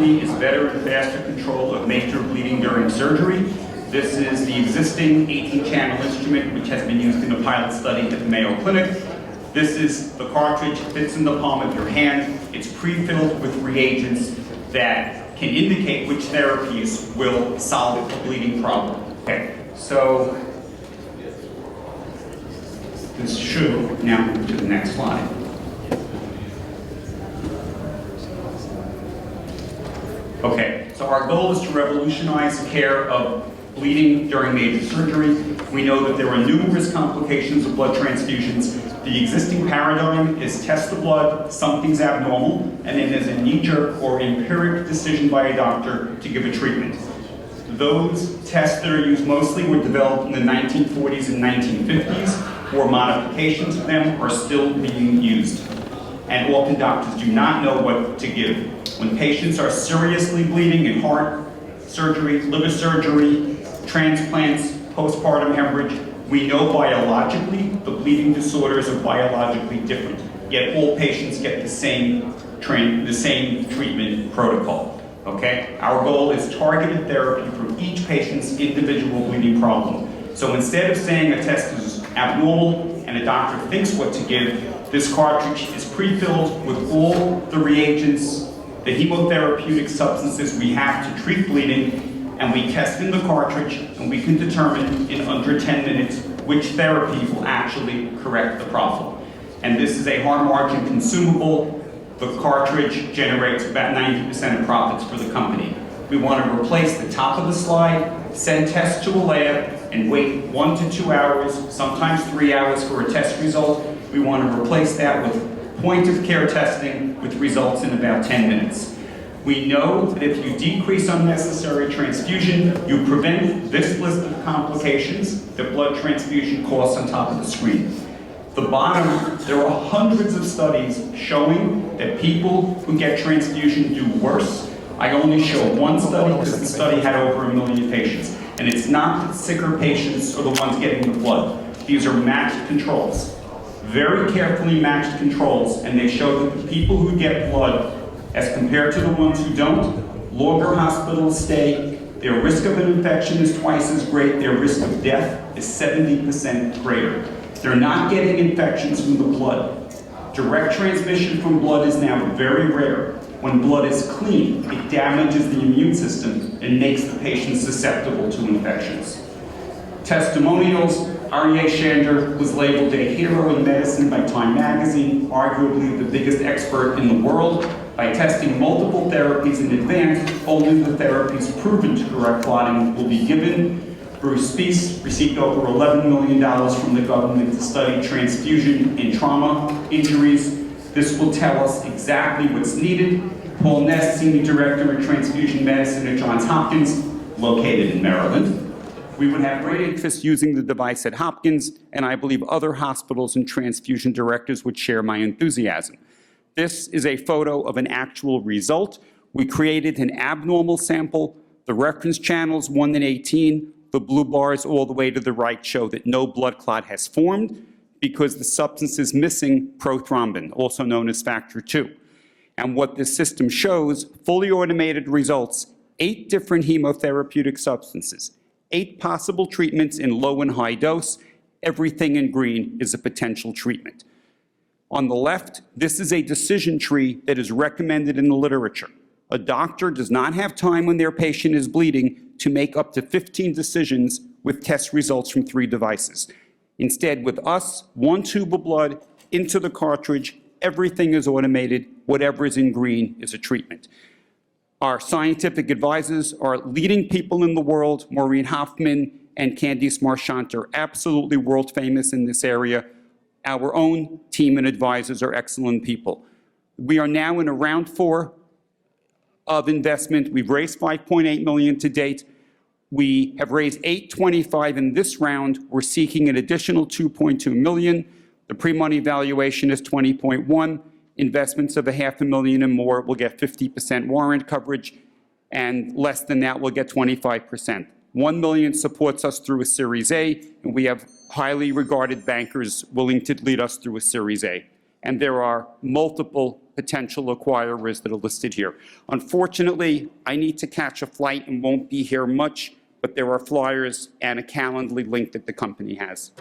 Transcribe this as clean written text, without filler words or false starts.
company is better and faster control of major bleeding during surgery. This is the existing 18-channel instrument which has been used in a pilot study at the Mayo Clinic. This is the cartridge, fits in the palm of your hand. It's pre-filled with reagents that can indicate which therapies will solve a bleeding problem. Okay, so this should now move to the next slide. Okay, so our goal is to revolutionize care of bleeding during major surgery. We know that there are numerous complications of blood transfusions. The existing paradigm is test the blood, something's abnormal, and then there's a knee-jerk or empiric decision by a doctor to give a treatment. Those tests that are used mostly were developed in the 1940s and 1950s, or modifications of them are still being used. And often doctors do not know what to give. When patients are seriously bleeding in heart surgery, liver surgery, transplants, postpartum hemorrhage, we know biologically the bleeding disorders are biologically different, yet all patients get the same treatment protocol. Okay? Our goal is targeted therapy for each patient's individual bleeding problem. So instead of saying a test is abnormal and a doctor thinks what to give, this cartridge is pre-filled with all the reagents, the chemotherapeutic substances we have to treat bleeding, and we test in the cartridge, and we can determine in under 10 minutes which therapy will actually correct the problem. And this is a high margin consumable. The cartridge generates about 90% of profits for the company. We want to replace the top of the slide, send tests to a lab, and wait 1 to 2 hours, sometimes 3 hours for a test result. We want to replace that with point-of-care testing with results in about 10 minutes. We know that if you decrease unnecessary transfusion, you prevent this list of complications that blood transfusion costs on top of the screen. The bottom, there are hundreds of studies showing that people who get transfusion do worse. I only show one study because the study had over 1 million patients. And it's not that sicker patients are the ones getting the blood. These are matched controls. Very carefully matched controls, and they show that the people who get blood, as compared to the ones who don't, longer hospital stay, their risk of an infection is twice as great, their risk of death is 70% greater. They're not getting infections from the blood. Direct transmission from blood is now very rare. When blood is clean, it damages the immune system and makes the patient susceptible to infections. Testimonials. Aryeh Shander was labeled a hero in medicine by Time magazine, arguably the biggest expert in the world. By testing multiple therapies in advance, only the therapies proven to correct clotting will be given. Bruce Spiess received over $11 million from the government to study transfusion in trauma injuries. This will tell us exactly what's needed. Paul Ness, Senior Director in Transfusion Medicine at Johns Hopkins, located in Maryland. We would have great interest using the device at Hopkins, and I believe other hospitals and transfusion directors would share my enthusiasm. This is a photo of an actual result. We created an abnormal sample. The reference channels 1 and 18, the blue bars all the way to the right show that no blood clot has formed because the substance is missing prothrombin, also known as factor 2. And what this system shows, fully automated results, 8 different chemotherapeutic substances, 8 possible treatments in low and high dose. Everything in green is a potential treatment. On the left, this is a decision tree that is recommended in the literature. A doctor does not have time when their patient is bleeding to make up to 15 decisions with test results from 3 devices. Instead, with us, 1 tube of blood into the cartridge, everything is automated. Whatever is in green is a treatment. Our scientific advisors are leading people in the world. Maureen Hoffman and Candice Marchant are absolutely world famous in this area. Our own team and advisors are excellent people. We are now in a round 4 of investment. We've raised $5.8 million to date. We have raised $825 in this round. We're seeking an additional $2.2 million. The pre-money valuation is $20.1. Investments of $500,000 and more will get 50% warrant coverage, and less than that will get 25%. $1 million supports us through a Series A, and we have highly regarded bankers willing to lead us through a Series A. and there are multiple potential acquirers that are listed here. Unfortunately, I need to catch a flight and won't be here much, but there are flyers and a Calendly link that the company has.